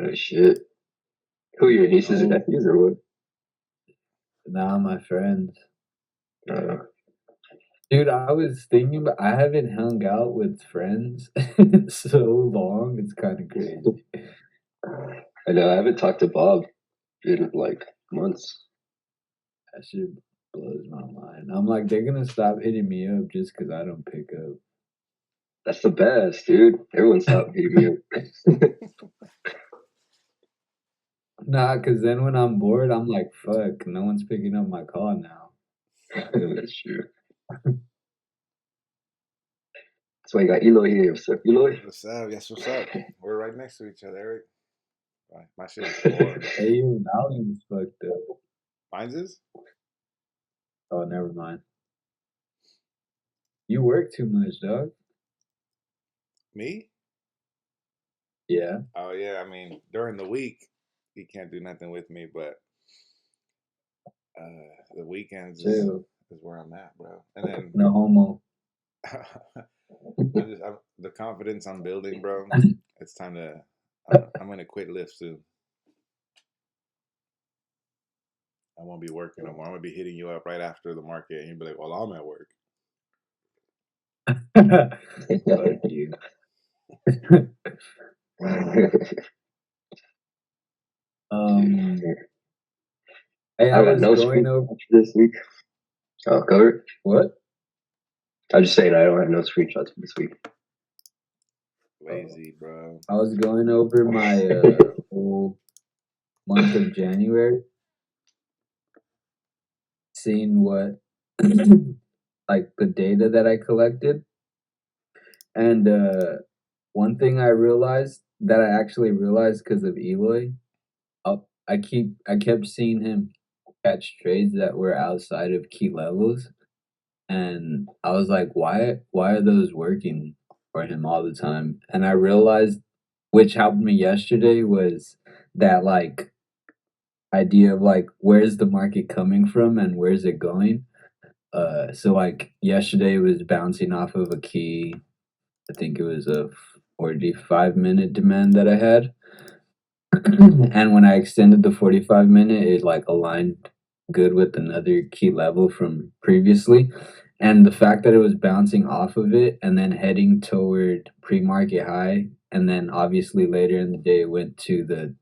Oh shit. Who are your nieces and No, nephews or what? nah, my friends. Uh, Dude, I was thinking, but I haven't hung out with friends in so long. It's kind of crazy. I know I haven't talked to Bob in like months. That shit blows my mind. I'm like, they're gonna stop hitting me up just because I don't pick That's the best, dude. Everyone stopped hitting me up. Nah, because then when I'm bored, I'm like, fuck, no one's picking up my call now. That's true. That's why you got Eloy here. What's up, Eloy? What's up? Yes, what's up? We're right next to each other, Eric. My shit is boring. Hey, your volume's fucked up. Mine's is? Oh, never mind. You work too much, dog. Me? Yeah, Oh yeah, I mean during the week he can't do nothing with me, but the weekends chill. is where I'm at, bro. And then No homo. the confidence I'm building, bro. It's time to. I'm gonna quit Lyft soon. I won't be working no more. I'm gonna be hitting you up right after the market, and you'll be like, "Well, I'm at work." Fuck you. Dude, Hey, I I got was no going screen over this week. Oh, cover. what? I'm just saying I don't have no screenshots for this week. Lazy, bro. I was going over my whole month of January, seeing what like the data that I collected, and one thing I realized that I actually realized because of Eloy, I kept seeing him catch trades that were outside of key levels, and I was like, why are those working for him all the time? And I realized, which helped me yesterday, was that like idea of like where's the market coming from and where's it going. So like yesterday was bouncing off of a key. I think it was a 45-minute demand that I had. And when I extended the 45-minute, it like aligned good with another key level from previously. And the fact that it was bouncing off of it and then heading toward pre-market high, and then obviously later in the day it went to the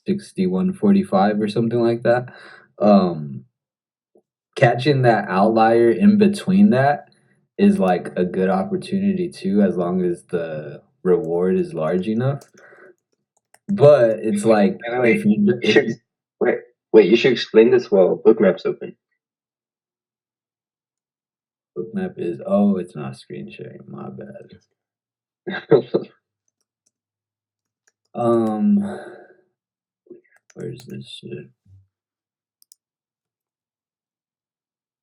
61.45 or something like that. Um, Catching that outlier in between that is like a good opportunity too, as long as the reward is large enough. But it's like Wait, you should wait. Wait, you should explain this while Bookmap's open. Bookmap is, oh, it's not screen sharing. My bad. Um, where's this shit?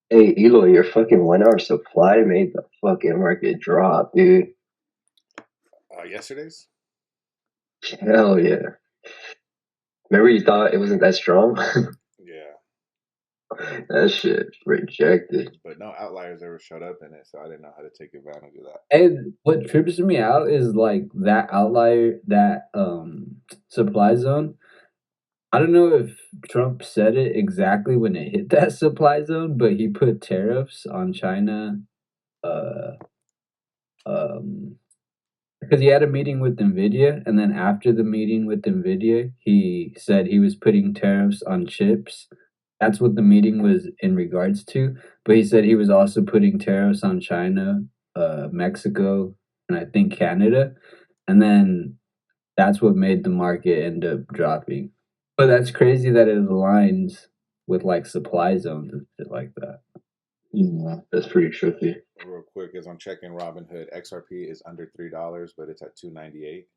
Hey, Eloy, your fucking 1 hour supply made the fucking market drop, dude. Yesterday's? Hell yeah. Remember you thought it wasn't that strong? Yeah, That shit rejected. but no outliers ever showed up in it, so I didn't know how to take advantage of that. And what trips me out is like that outlier, that supply zone. I don't know if Trump said it exactly when it hit that supply zone, but he put tariffs on China. Uh, um, because he had a meeting with Nvidia, and then after the meeting with Nvidia, he said he was putting tariffs on chips. That's what the meeting was in regards to. But he said he was also putting tariffs on China, Mexico, and I think Canada. And then that's what made the market end up dropping. But that's crazy that it aligns with like supply zones and shit like that. Yeah, that's pretty trippy. Real quick, as I'm checking Robinhood, XRP is under $3, but it's at 298.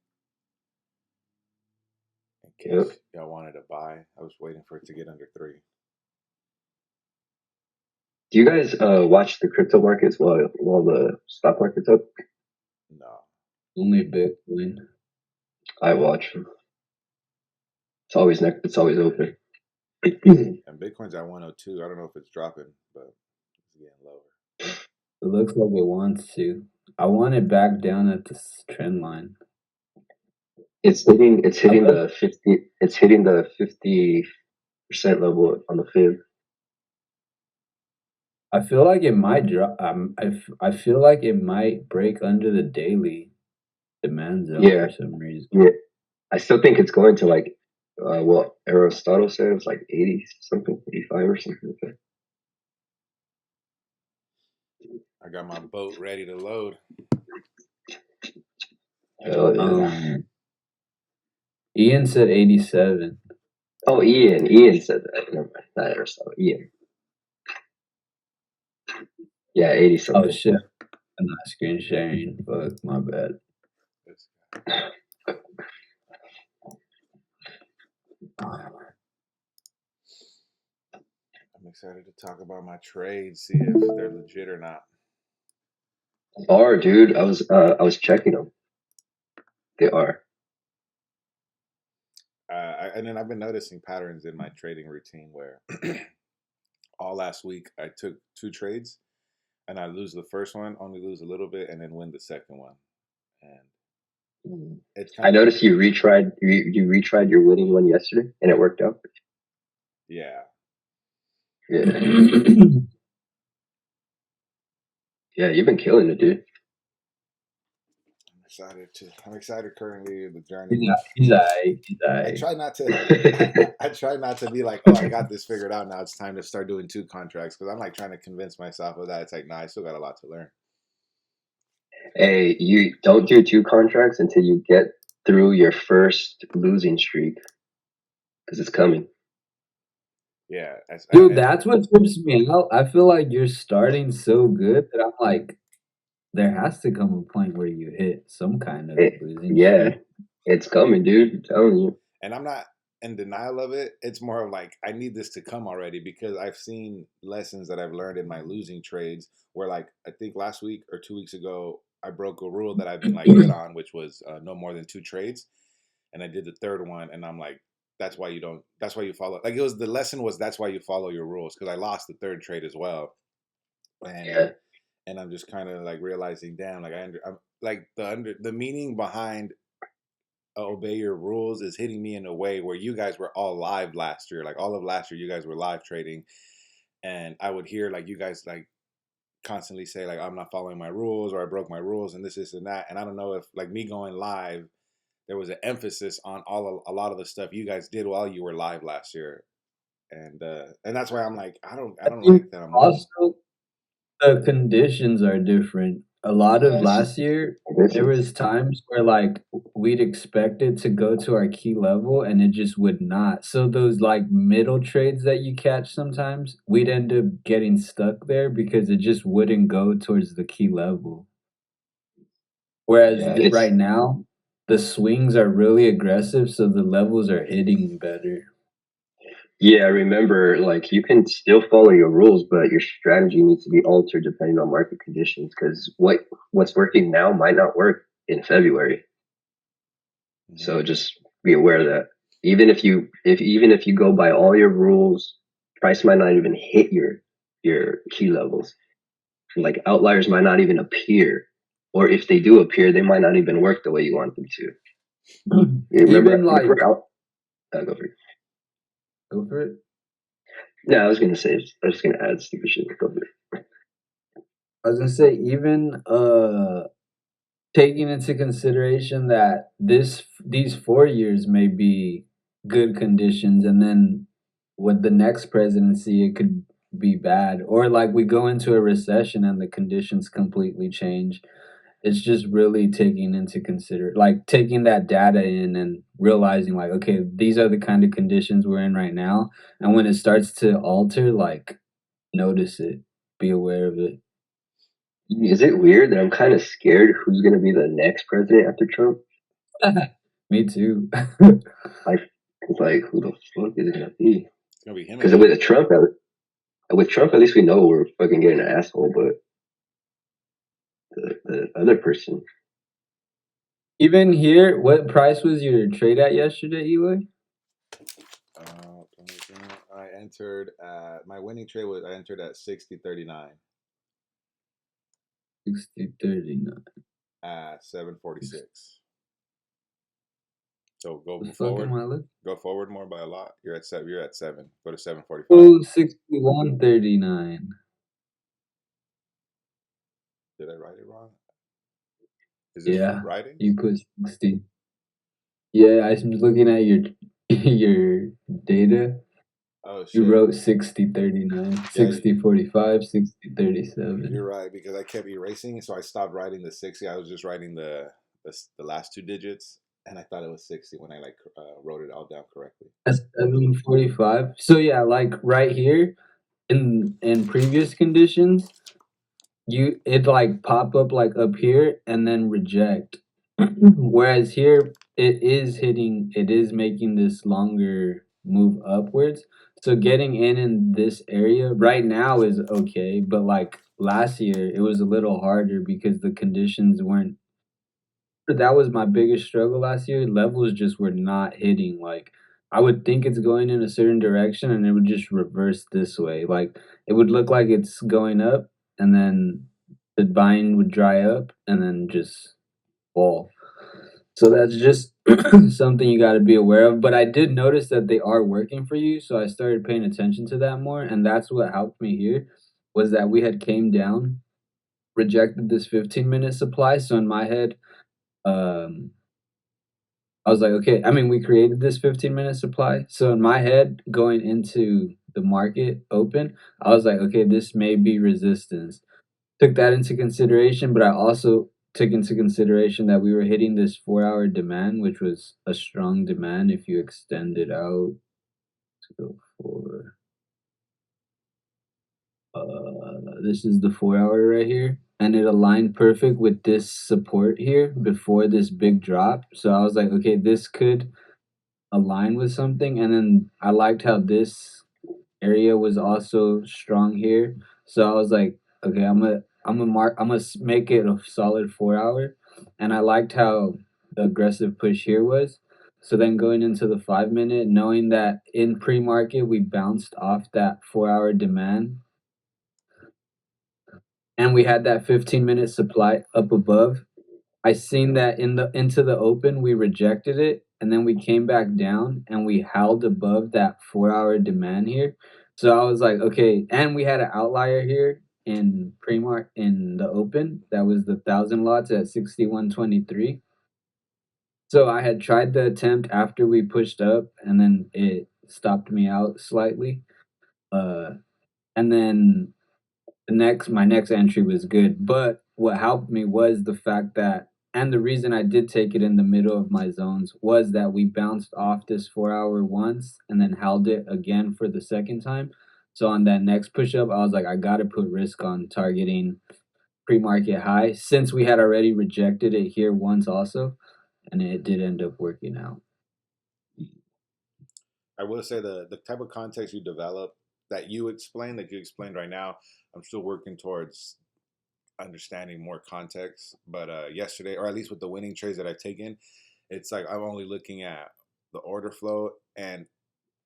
In Yep. case y'all wanted to buy, I was waiting for it to get under 3. Do you guys watch the crypto markets while the stock market's up? No, Only Bitcoin. I watch them. It's always it's always open. and Bitcoin's at 102. I don't know if it's dropping, but it's getting lower. It looks like it wants to. I want it back down at this trend line. It's hitting I the 50. It's hitting the 50% level on the fib. I feel like it might drop. I feel like it might break under the daily demand zone Yeah, for some reason. yeah. I still think it's going to like what Aristotle said it was like 80 something, 85 or something like that. I got my boat ready to load. Hell yeah. Ian said 87. Oh, Ian said that. Never mind, not Aristotle. Ian. Yeah, 80 Oh something. shit! I'm not screen sharing. Fuck, my bad. This- I'm excited to talk about my trades, see if they're legit or not. Are, dude. I was checking them. They are. And then I've been noticing patterns in my trading routine where all last week I took 2 trades and I lose the first one, only lose a little bit, and then win the second one. And it's I kind of noticed you retried your winning one yesterday and it worked out. yeah. Yeah. Yeah, you've been killing it, dude. I'm excited currently the journey. He's alright. I try not to. I try not to be like, oh, I got this figured out. Now it's time to start doing 2 contracts because I'm like trying to convince myself of that. It's like, nah, I still got a lot to learn. Hey, you don't do 2 contracts until you get through your first losing streak because it's coming. Yeah, Dude, that's what trips me out. I feel like you're starting so good that I'm like, there has to come a point where you hit some kind of losing Yeah, streak. it's coming, dude. I'm telling you. and I'm not in denial of it. It's more of like I need this to come already because I've seen lessons that I've learned in my losing trades where like I think last week or 2 weeks ago I broke a rule that I've been like good on, which was no more than 2 trades, and I did the third one, and I'm like, that's why you don't. That's why you follow. Like it was the lesson was that's why you follow your rules because I lost the third trade as well, Yeah. and I'm just kind of like realizing, damn, like I'm like the meaning behind obey your rules is hitting me in a way where you guys were all live last year, like all of last year, you guys were live trading, and I would hear like you guys like constantly say like I'm not following my rules or I broke my rules and this and that, and I don't know if like me going live there was an emphasis on a lot of the stuff you guys did while you were live last year, and that's why I'm like I I don't think like that I'm losing. also the conditions are different. A lot of last year, there was times where like we'd expect it to go to our key level and it just would not. So those like middle trades that you catch sometimes, we'd end up getting stuck there because it just wouldn't go towards the key level. Whereas Yeah, right now, the swings are really aggressive, so the levels are hitting better. yeah, I remember like you can still follow your rules, but your strategy needs to be altered depending on market conditions because what's working now might not work in February. So just be aware of that. Even if you go by all your rules, price might not even hit your key levels. Like outliers might not even appear, or if they do appear, they might not even work the way you want them to. You Even like remember out? Go for it. go for it. No, I was gonna say I was gonna add stupid shit. Go for it. I was gonna say even taking into consideration that these 4 years may be good conditions, and then with the next presidency it could be bad, or like we go into a recession and the conditions completely change. It's just really taking into consider like taking that data in and realizing like, okay, these are the kind of conditions we're in right now, and when it starts to alter, like notice it, be aware of it. Is it weird that I'm kind of scared who's gonna be the next president after Trump? Me too. Like, it's like who the fuck is it gonna be? It's gonna be him Because again. with Trump, at least we know we're fucking getting an asshole. But the other person, Even here, what price was your trade at yesterday, Eli? I entered at my winning trade was I entered at 60.39 60.39. at 7.46. So The go fuck forward. am I looking? Go forward more by a lot. You're at 7. You're at 7. Go to 7:45. Oh, 61.39. Did I write it wrong? Is this Yeah, writings? you put 60. Yeah, I was looking at your your data. Oh You shit. wrote 60.39, Yeah, 60.45, 60.37. you're right because I kept erasing, so I stopped writing the 60. I was just writing the last two digits, and I thought it was 60 when I like wrote it all down correctly. That's 7:45. So yeah, like right here in previous conditions, you it like pop up like up here and then reject. Whereas here it is making this longer move upwards. So getting in this area right now is okay, but like last year it was a little harder because the conditions weren't. That was my biggest struggle last year. Levels just were not hitting. Like I would think it's going in a certain direction and it would just reverse this way. Like it would look like it's going up and then the vine would dry up and then just fall. So that's just something you got to be aware of. But I did notice that they are working for you, so I started paying attention to that more, and that's what helped me here. Was that we had came down, rejected this 15-minute supply. So in my head, um, I was like, okay. I mean, we created this 15-minute supply. So in my head, going into the market open, I was like, okay, this may be resistance. Took that into consideration, but I also took into consideration that we were hitting this 4-hour demand, which was a strong demand if you extend it out to go for this is the 4-hour right here. And it aligned perfect with this support here before this big drop. So I was like, okay, this could align with something. And then I liked how this area was also strong here. So I was like, okay, I'm gonna make it a solid 4 hour. And I liked how the aggressive push here was. So then going into the 5 minute, knowing that in pre market we bounced off that 4 hour demand and we had that 15-minute supply up above. I seen that in the into the open, we rejected it, and then we came back down and we held above that 4 hour demand here. So I was like, okay, and we had an outlier here in Primark in the open. That was the 1,000 lots at 61.23. So I had tried the attempt after we pushed up, and then it stopped me out slightly. Uh, and then my next entry was good, but what helped me was the fact that and the reason I did take it in the middle of my zones was that we bounced off this 4 hour once and then held it again for the second time. So on that next push up, I was like, I gotta put risk on targeting pre-market high since we had already rejected it here once also, and it did end up working out. I will say the type of context you develop that you explained right now. I'm still working towards understanding more context. But yesterday, or at least with the winning trades that I've taken, it's like I'm only looking at the order flow, and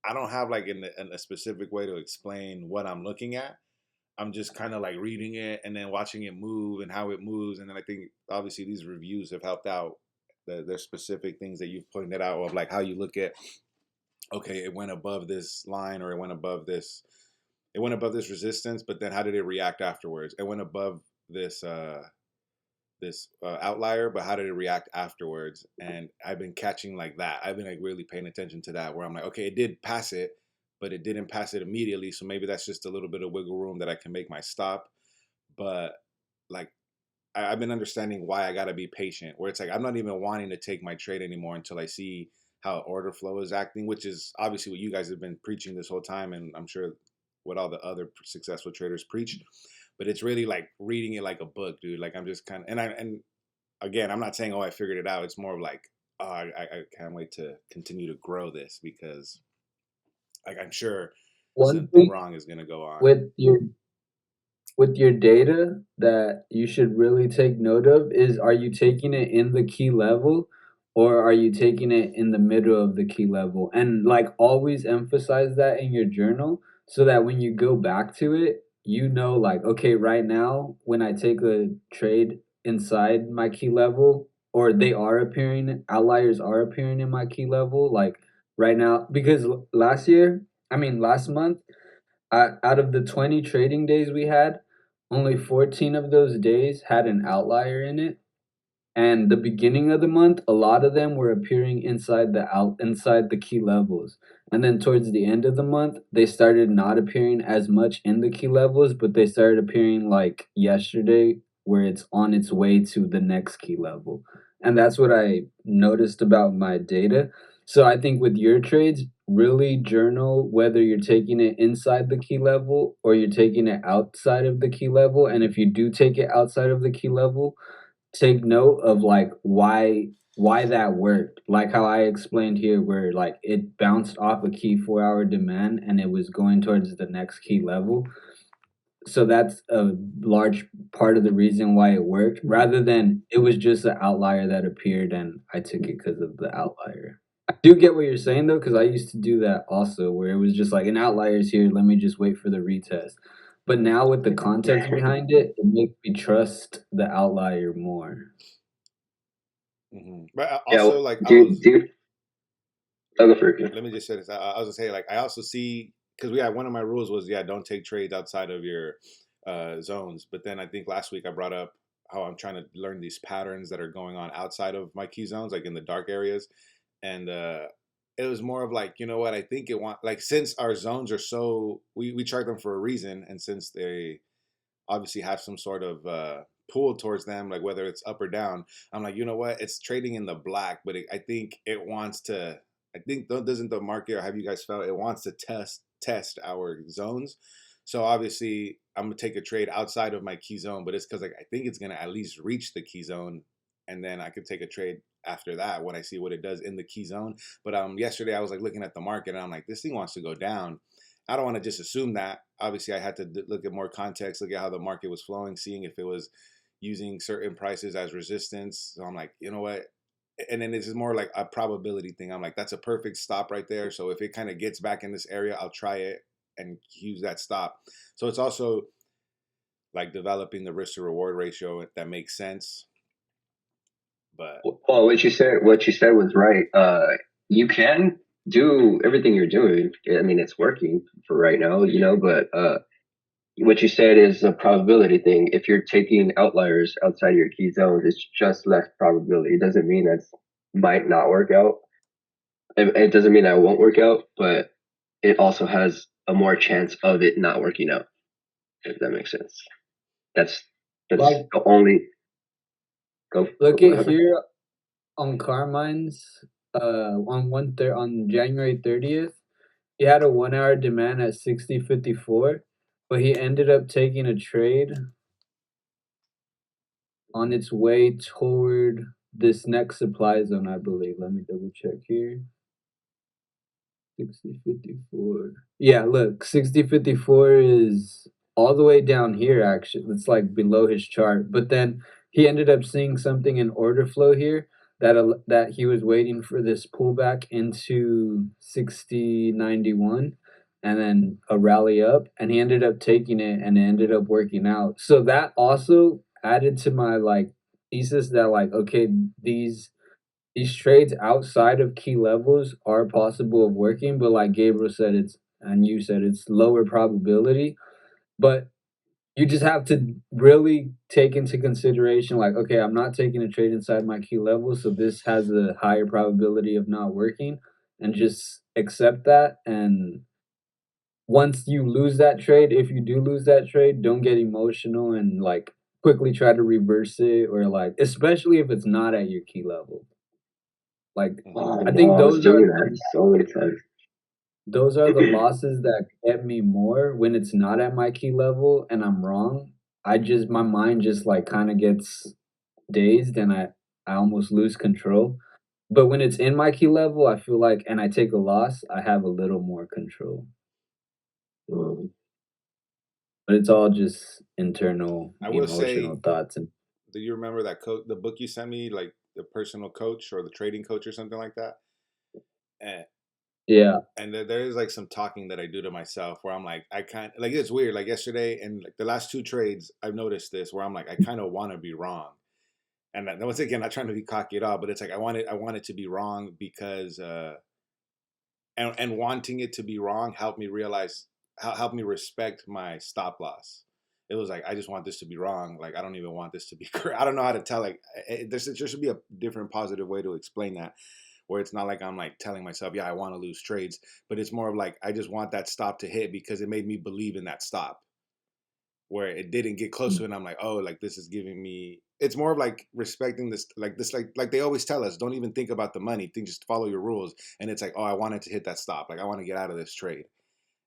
I don't have like in a specific way to explain what I'm looking at. I'm just kind of like reading it and then watching it move and how it moves, and then I think obviously these reviews have helped out. There's specific things that you've pointed out of like how you look at, okay, it went above this line or it went above this resistance, but then how did it react afterwards? It went above this outlier, but how did it react afterwards? And I've been catching like that. I've been like really paying attention to that, where I'm like, okay, it did pass it, but it didn't pass it immediately, so maybe that's just a little bit of wiggle room that I can make my stop. But like I've been understanding why I gotta be patient. Where it's like I'm not even wanting to take my trade anymore until I see how order flow is acting, which is obviously what you guys have been preaching this whole time, and I'm sure what all the other successful traders preach. But it's really like reading it like a book, dude. Like I'm just kind of and again, I'm not saying I figured it out. It's more of like oh, I can't wait to continue to grow this because like I'm sure One something thing wrong is gonna go on. with your data that you should really take note of is, are you taking it in the key level or are you taking it in the middle of the key level? And like always emphasize that in your journal so that when you go back to it, you know, like, okay, right now when I take a trade inside my key level or they are appearing, outliers are appearing in my key level. Like right now, because last month, out of the 20 trading days we had, only 14 of those days had an outlier in it. And the beginning of the month, a lot of them were appearing inside the key levels. And then towards the end of the month, they started not appearing as much in the key levels, but they started appearing like yesterday, where it's on its way to the next key level. And that's what I noticed about my data. So I think with your trades, really journal whether you're taking it inside the key level or you're taking it outside of the key level. And if you do take it outside of the key level, take note of like why that worked. Like how I explained here, where like it bounced off a key 4 hour demand and it was going towards the next key level. So that's a large part of the reason why it worked, rather than it was just an outlier that appeared and I took it because of the outlier. I do get what you're saying though, because I used to do that also, where it was just like an outlier is here, let me just wait for the retest. But now with the context behind it, it makes me trust the outlier more. But Yeah. also, like, I'll go for it. let me just say this. I was gonna say, like, I also see, because we had one of my rules was, yeah, don't take trades outside of your zones. But then I think last week I brought up how I'm trying to learn these patterns that are going on outside of my key zones, like in the dark areas. And it was more of like, you know what, I think like, since our zones are so, we chart them for a reason, and since they obviously have some sort of pull towards them, like whether it's up or down, I'm like, you know what, it's trading in the black, but I think it wants to, I think, doesn't the market, or have you guys felt it wants to test our zones? So obviously I'm gonna take a trade outside of my key zone, but it's because, like, I think it's gonna at least reach the key zone, and then I could take a trade after that when I see what it does in the key zone. But yesterday I was like looking at the market, and I'm like, this thing wants to go down. I don't want to just assume that. Obviously, I had to look at more context, look at how the market was flowing, seeing if it was using certain prices as resistance. So I'm like, you know what? And then this is more like a probability thing. I'm like, that's a perfect stop right there. So if it kind of gets back in this area, I'll try it and use that stop. So it's also like developing the risk to reward ratio that makes sense. But Well, what you said was right. You can do everything you're doing. I mean, it's working for right now, but what you said is a probability thing. If you're taking outliers outside of your key zones, it's just less probability. It doesn't mean that might not work out. It doesn't mean that it won't work out, but it also has a more chance of it not working out, if that makes sense. That's Like, the only go. look Go at ahead. here on Carmine's on January 30th. He had a 1 hour demand at 60.54, but he ended up taking a trade on its way toward this next supply zone, I believe. Let me double check here. 60.54. Yeah, look, 60.54 is all the way down here, actually. It's like below his chart. But then he ended up seeing something in order flow here that he was waiting for this pullback into 60.91 and then a rally up, and he ended up taking it and it ended up working out. So that also added to my like thesis that like, okay, these trades outside of key levels are possible of working, but like Gabriel said, and you said, it's lower probability. But you just have to really take into consideration, like, okay, I'm not taking a trade inside my key level, so this has a higher probability of not working, and just accept that. And once you lose that trade, if you do lose that trade, don't get emotional and like quickly try to reverse it, or like, especially if it's not at your key level. Like, Oh, I no, think I was doing that so many times. those are the losses that get me more when it's not at my key level and I'm wrong. My mind just like kind of gets dazed and I almost lose control. But when it's in my key level, I feel like, and I take a loss, I have a little more control. Um, But it's all just internal I will say, emotional thoughts. And do you remember that the book you sent me, like the personal coach or the trading coach or something like that? And yeah, there is like some talking that I do to myself where I'm like, I can't, like, it's weird. Like yesterday and like the last two trades, I've noticed this where I'm like, I kind of want to be wrong. And once again, not trying to be cocky at all, but it's like I want it to be wrong because and wanting it to be wrong helped me realize helped me respect my stop loss. It was like I just want this to be wrong. Like I don't even want this to be correct. I don't know how to tell. Like there should be a different positive way to explain that, where it's not like I'm like telling myself, yeah, I want to lose trades, but it's more of like I just want that stop to hit because it made me believe in that stop. Where it didn't get close to it, and I'm like, oh, like this is giving me. It's more of like respecting this, like they always tell us, don't even think about the money, think just follow your rules. And it's like, oh, I wanted to hit that stop, like I want to get out of this trade,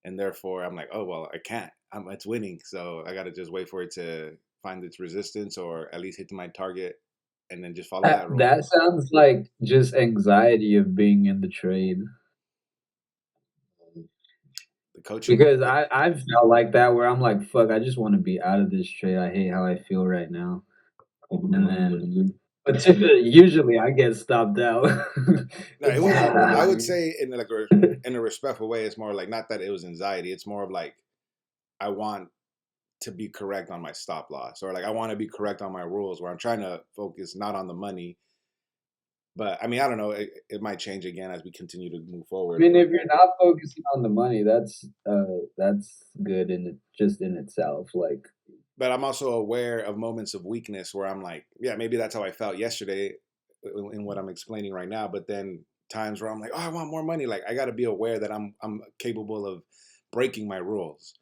and therefore I'm like, oh well, I can't. It's winning, so I got to just wait for it to find its resistance or at least hit my target, and then just follow that rule. That sounds like just anxiety of being in the trade. The coaching Because I've felt like that where I'm like, fuck, I just want to be out of this trade. I hate how I feel right now. And then, but usually I get stopped out. No, it was, I would say in like in a respectful way, it's more like not that it was anxiety. It's more of like I want to be correct on my stop loss, or like I want to be correct on my rules, where I'm trying to focus not on the money. But I mean, I don't know. It might change again as we continue to move I forward. mean, if you're not focusing on the money, that's good in it, just in itself. Like, But I'm also aware of moments of weakness where I'm like, yeah, maybe that's how I felt yesterday in what I'm explaining right now. But then times where I'm like, oh, I want more money. Like I got to be aware that I'm capable of breaking my rules.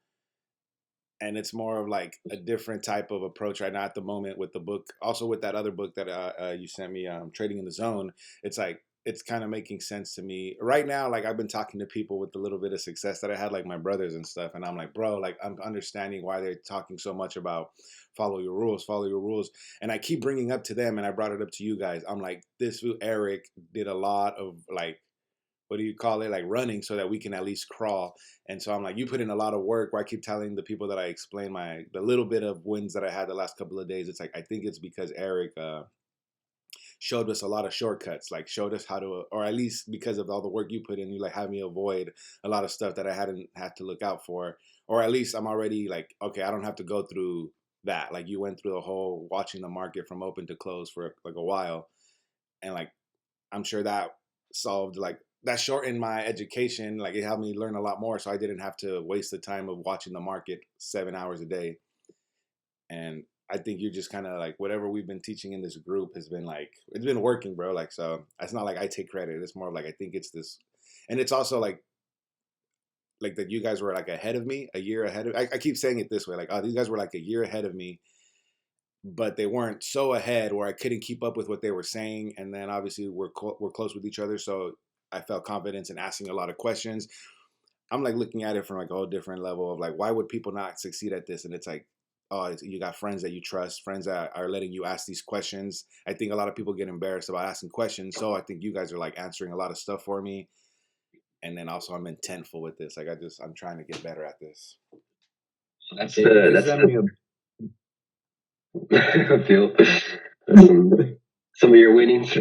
And it's more of like a different type of approach right now at the moment with the book. Also with that other book that you sent me, Trading in the Zone. It's like it's kind of making sense to me right now. Like I've been talking to people with a little bit of success that I had, like my brothers and stuff, and I'm like, bro, like I'm understanding why they're talking so much about follow your rules, follow your rules. And I keep bringing up to them, and I brought it up to you guys. I'm like, this Eric did a lot of like, what do you call it, like running so that we can at least crawl. And so I'm like, you put in a lot of work, where I keep telling the people that I explain the little bit of wins that I had the last couple of days. It's like I think it's because Eric showed us a lot of shortcuts, like showed us how to, or at least because of all the work you put in, you like had me avoid a lot of stuff that I hadn't had to look out for. Or at least I'm already like, okay, I don't have to go through that. Like you went through the whole watching the market from open to close for like a while. And like I'm sure that solved, like that shortened my education. Like it helped me learn a lot more, so I didn't have to waste the time of watching the market 7 hours a day. And I think you're just kind of like whatever we've been teaching in this group has been like, it's been working, bro. Like, so it's not like I take credit. It's more of like I think it's this, and it's also like that you guys were like ahead of me, a year ahead of. I keep saying it this way, like, oh, these guys were like a year ahead of me, but they weren't so ahead where I couldn't keep up with what they were saying. And then obviously we're close with each other, so I felt confidence in asking a lot of questions. I'm like looking at it from like a whole different level of like, why would people not succeed at this? And it's like, oh, you got friends that you trust, friends that are letting you ask these questions. I think a lot of people get embarrassed about asking questions, so I think you guys are like answering a lot of stuff for me. And then also I'm intentful with this. Like I'm trying to get better at this. That's send me I feel some of your winnings.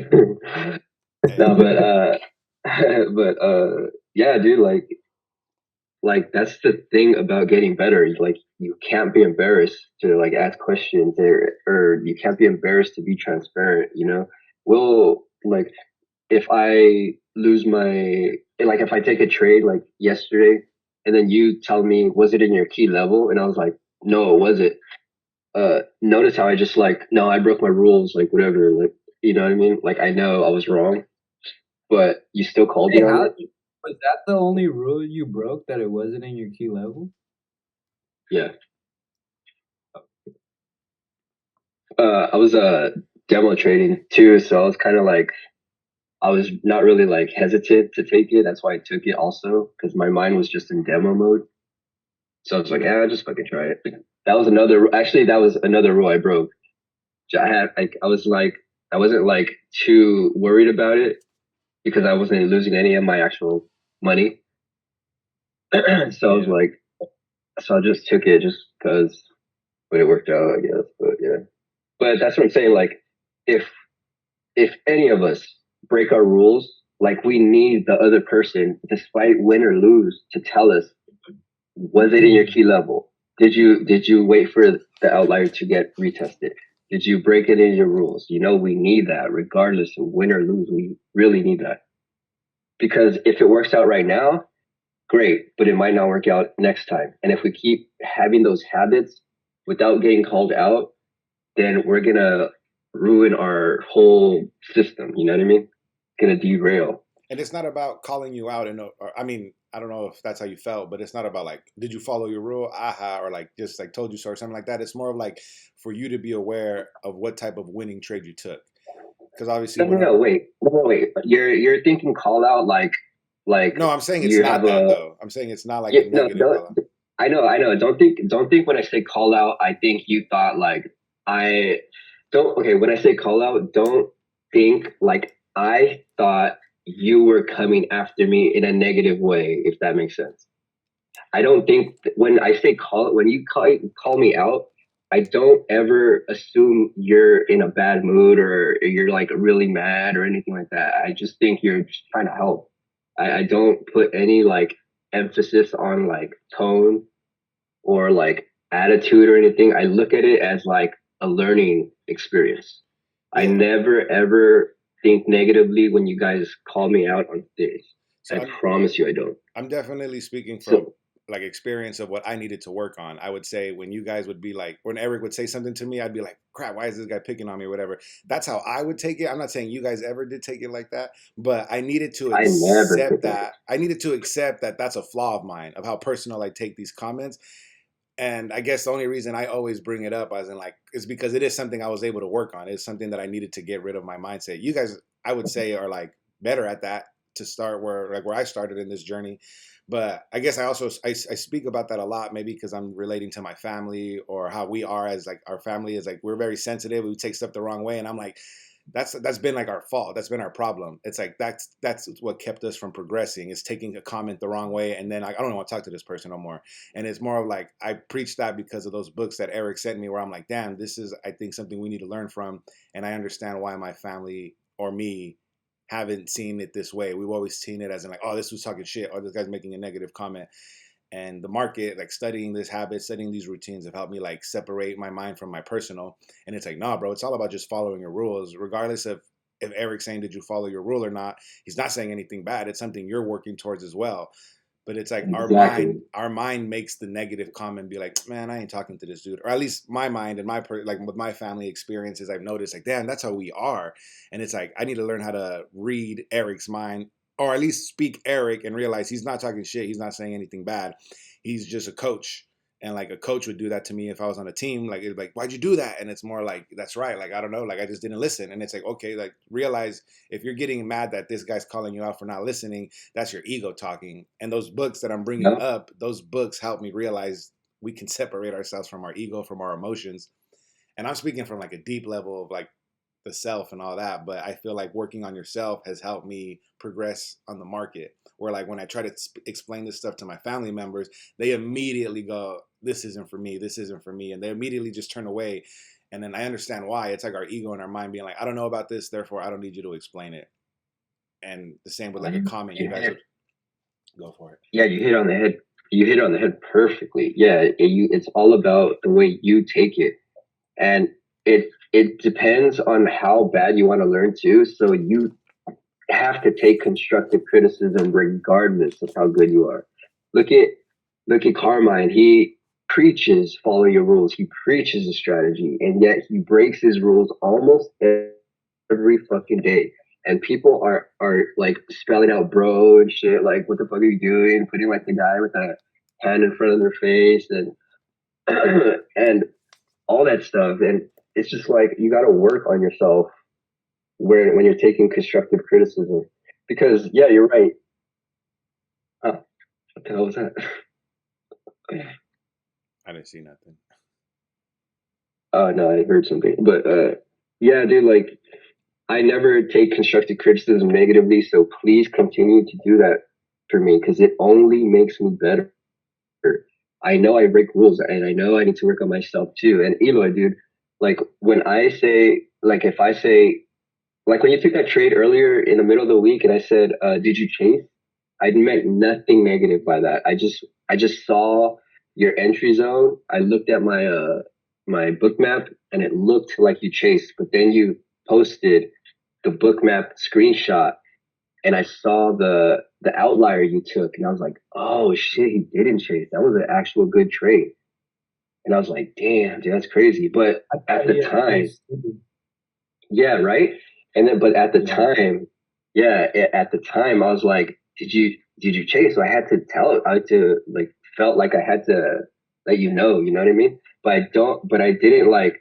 No, but yeah, dude, like that's the thing about getting better. Like you can't be embarrassed to like ask questions, or you can't be embarrassed to be transparent. You know, well, like if I lose my, like if I take a trade like yesterday, and then you tell me, was it in your key level? And I was like, no, it wasn't. Notice how I just like, no, I broke my rules, like whatever, like, you know what I mean? Like I know I was wrong, but you still called me on it. Was that the only rule you broke, that it wasn't in your key level? Yeah. I was demo trading too, so I was kind of like, I was not really like hesitant to take it. That's why I took it also, because my mind was just in demo mode. So I was like, yeah, I'll just fucking try it. That was another rule I broke. I had like, I wasn't like too worried about it because I wasn't losing any of my actual money. So I was like, so I just took it just because, but it worked out, I guess. But yeah, but that's what I'm saying. Like, if any of us break our rules, like we need the other person, despite win or lose, to tell us, was it in your key level? Did you wait for the outlier to get retested? Did you break it in your rules? You know, we need that regardless of win or lose. We really need that because if it works out right now, great, but it might not work out next time. And if we keep having those habits without getting called out, then we're gonna ruin our whole system. You know what I mean? Gonna derail. And it's not about calling you out, and I mean, I don't know if that's how you felt, but it's not about like, did you follow your rule, aha, or like just like told you so or something like that. It's more of like for you to be aware of what type of winning trade you took, because obviously No, no, no, wait, no, no, wait. You're thinking call out like no, I'm saying it's you not have that a though. I'm saying it's not like yeah, a no, negative don't, call out. I know. Don't think when I say call out, I think you thought like I don't. Okay, when I say call out, don't think like I thought you were coming after me in a negative way. If that makes sense. I don't think when I say call when you call me out, I don't ever assume you're in a bad mood or you're like really mad or anything like that. I just think you're just trying to help. I don't put any like emphasis on like tone or like attitude or anything. I look at it as like a learning experience. I Yeah. never ever think negatively when you guys call me out on stage. So I promise you I don't. I'm definitely speaking from So like experience of what I needed to work on. I would say when you guys would be like, when Eric would say something to me, I'd be like, crap, why is this guy picking on me or whatever? That's how I would take it. I'm not saying you guys ever did take it like that, but I needed to I never accept took it. that. I needed to accept that that's a flaw of mine, of how personal I take these comments. And I guess the only reason I always bring it up as in like is because it is something I was able to work on. It's something that I needed to get rid of my mindset. You guys, I would say, are like better at that to start where I started in this journey. But I guess I speak about that a lot, maybe because I'm relating to my family or how we are as like our family is like we're very sensitive. We take stuff the wrong way, and I'm like, that's been like our fault. That's been our problem. It's like that's what kept us from progressing. Is taking a comment the wrong way, and then I don't want to talk to this person no more. And it's more of like I preach that because of those books that Eric sent me, where I'm like, damn, this is I think something we need to learn from, and I understand why my family or me haven't seen it this way. We've always seen it as in like, oh, this was talking shit, or this guy's making a negative comment. And the market, like studying this habit, studying these routines have helped me like separate my mind from my personal. And it's like, nah, bro, it's all about just following your rules, regardless of if Eric's saying, did you follow your rule or not? He's not saying anything bad. It's something you're working towards as well. But it's like Exactly. our mind makes the negative comment be like, man, I ain't talking to this dude. Or at least my mind and like with my family experiences, I've noticed like, damn, that's how we are. And it's like, I need to learn how to read Eric's mind or at least speak Eric and realize he's not talking shit. He's not saying anything bad. He's just a coach. And like a coach would do that to me if I was on a team. Like, it'd be like, why'd you do that? And it's more like, that's right. Like, I don't know. Like, I just didn't listen. And it's like, okay, like realize if you're getting mad that this guy's calling you out for not listening, that's your ego talking. And those books that I'm bringing Yep. up, those books help me realize we can separate ourselves from our ego, from our emotions. And I'm speaking from like a deep level of like the self and all that, but I feel like working on yourself has helped me progress on the market. Where like when I try to explain this stuff to my family members, they immediately go, "This isn't for me. This isn't for me," and they immediately just turn away. And then I understand why. It's like our ego and our mind being like, "I don't know about this, therefore I don't need you to explain it." And the same with like a comment, you guys would go for it. Yeah, you hit on the head. You hit on the head perfectly. Yeah, it's all about the way you take it, and it depends on how bad you want to learn too. So you have to take constructive criticism regardless of how good you are. Look at look at Carmine. He preaches follow your rules. He preaches a strategy, and yet he breaks his rules almost every fucking day. And people are like spelling out bro and shit, like what the fuck are you doing? Putting like the guy with a hand in front of their face and and all that stuff. And it's just like you gotta work on yourself where when you're taking constructive criticism. Because yeah, you're right. What the hell was that? I didn't see nothing. Oh no, I heard something. But yeah, dude, like I never take constructive criticism negatively, so please continue to do that for me because it only makes me better. I know I break rules and I know I need to work on myself too. And Eloy, dude, like when I say, like if I say, like when you took that trade earlier in the middle of the week and I said, did you chase? I meant nothing negative by that. I just saw your entry zone. I looked at my my book map, and it looked like you chased, but then you posted the book map screenshot, and I saw the outlier you took, and I was like, oh shit, he didn't chase. That was an actual good trade. And I was like, damn, dude, that's crazy. But I at thought the he had time, posted. yeah, right. And then, but at the Yeah. time, yeah, at the time, I was like, did you chase? So I had to tell, I had to like felt like I had to let you know what I mean? But I don't, but I didn't like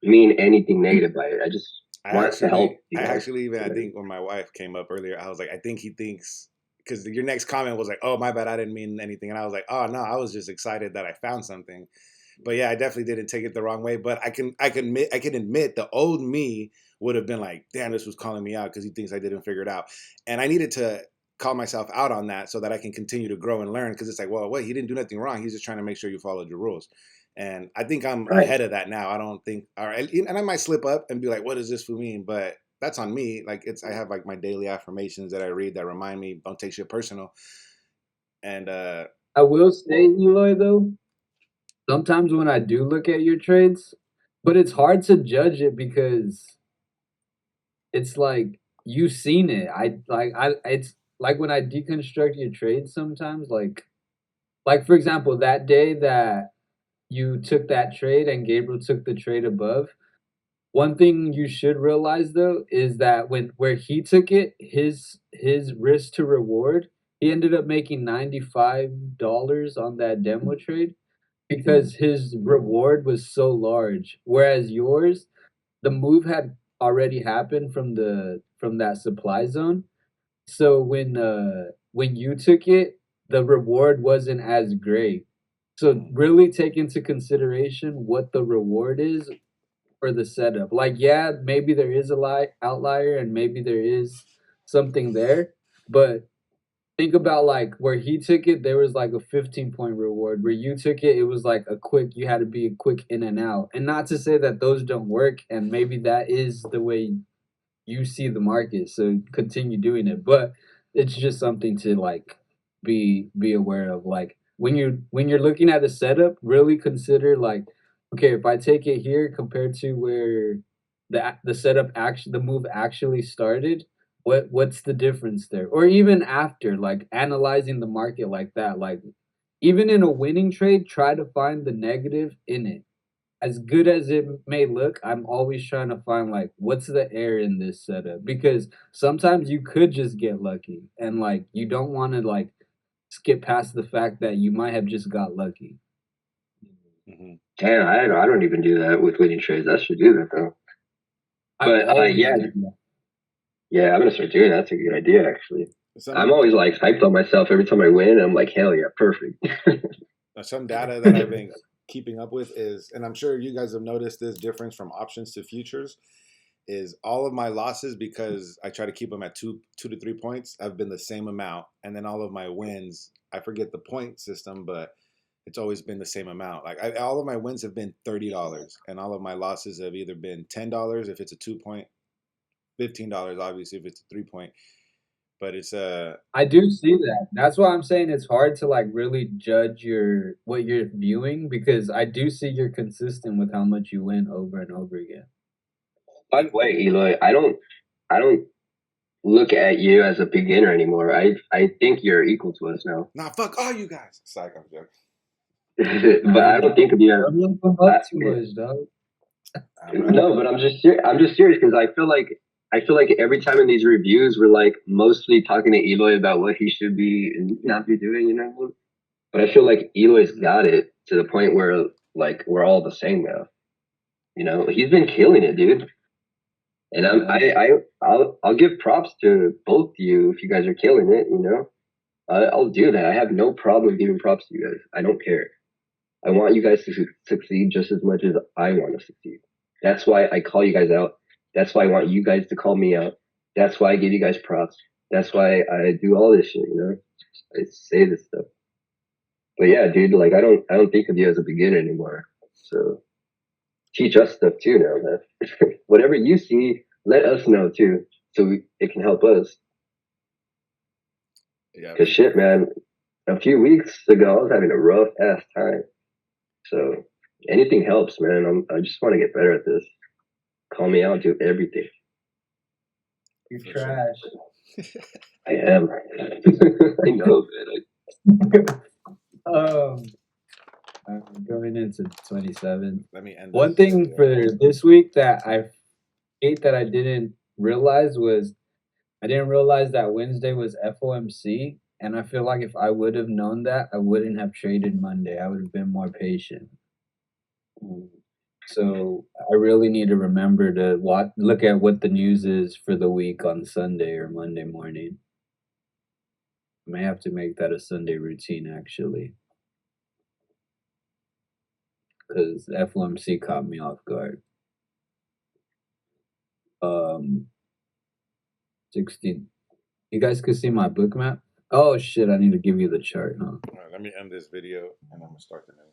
mean anything negative by it. I just want to help you I guys. actually even, You I know what I think mean? when my wife came up earlier, I was like, I think he thinks, because your next comment was like, oh, my bad, I didn't mean anything. And I was like, oh, no, I was just excited that I found something. But yeah, I definitely didn't take it the wrong way. But I can admit the old me would have been like, damn, this was calling me out because he thinks I didn't figure it out. And I needed to call myself out on that so that I can continue to grow and learn. Because it's like, well, wait, he didn't do nothing wrong. He's just trying to make sure you followed your rules. And I think I'm Right. ahead of that now. I don't think, all right, and I might slip up and be like, what does this fool mean? But that's on me. Like I have like my daily affirmations that I read that remind me, don't take shit personal. And I will say, Eloy, though, sometimes when I do look at your trades, but it's hard to judge it because it's like you've seen it. It's like when I deconstruct your trades sometimes, like for example, that day that you took that trade and Gabriel took the trade above. One thing you should realize though is that when where he took it, his risk to reward, he ended up making $95 on that demo trade because his reward was so large. Whereas yours, the move had already happened from that supply zone. So when you took it, the reward wasn't as great. So really take into consideration what the reward is for the setup. Like, yeah, maybe there is a outlier and maybe there is something there, but think about like where he took it, there was like a 15-point reward. Where you took it, it was like a quick, you had to be a quick in and out. And not to say that those don't work, and maybe that is the way you see the market. So continue doing it. But it's just something to like be aware of. Like when you're looking at a setup, really consider like, okay, if I take it here compared to where the setup actually the move actually started, what's the difference there? Or even after, like analyzing the market like that. Like even in a winning trade, try to find the negative in it. As good as it may look, I'm always trying to find like what's the error in this setup, because sometimes you could just get lucky and like you don't want to like skip past the fact that you might have just got lucky. mhm. Damn, I don't even do that with winning trades. I should do that though. I But always yeah, do that. yeah, I'm gonna start doing that. That's a good idea, actually. I'm some always like hyped on myself every time I win. And I'm like, hell yeah, perfect. some data that I've been keeping up with is, and I'm sure you guys have noticed this difference from options to futures, is all of my losses, because I try to keep them at 2 to 3 points, have been the same amount, and then all of my wins, I forget the point system, but it's always been the same amount. Like all of my wins have been $30, and all of my losses have either been $10 if it's a 2 point, $15 obviously if it's a 3 point. But it's I do see that. That's why I'm saying it's hard to like really judge your what you're viewing, because I do see you're consistent with how much you win over and over again. By the way, Eloy, I don't look at you as a beginner anymore. I think you're equal to us now. nah, fuck all you guys. Psych, I'm joking. But I Hey, don't think of you as don't look them up too yeah. much, dog. No, but I'm just serious because I feel like every time in these reviews we're like mostly talking to Eloy about what he should be and not be doing, you know what I mean? But I feel like Eloy's got it to the point where like we're all the same now. You know, he's been killing it, dude. And Yeah. I'll give props to both you if you guys are killing it. You know, I'll do that. I have no problem giving props to you guys. I don't care. I want you guys to succeed just as much as I want to succeed. That's why I call you guys out. That's why I want you guys to call me out. That's why I give you guys props. That's why I do all this shit. You know, I say this stuff. But yeah, dude, like I don't think of you as a beginner anymore. So teach us stuff too now, man. Whatever you see, let us know too, so it can help us. Yeah, Cause shit, man, a few weeks ago I was having a rough ass time. So Anything helps, man. I just want to get better at this. Call me out, do everything. You're For sure. trash. I am. I know, man. I'm going into 27. Let me end One this thing video. for this week that I hate that I didn't realize was I didn't realize that Wednesday was FOMC, and I feel like if I would have known that, I wouldn't have traded Monday. I would have been more patient. So I really need to remember to look at what the news is for the week on Sunday or Monday morning. I may have to make that a Sunday routine actually, because FOMC caught me off guard. 16. You guys could see my book map. Oh shit! I need to give you the chart, huh? All right, let me end this video and I'm gonna start the new one.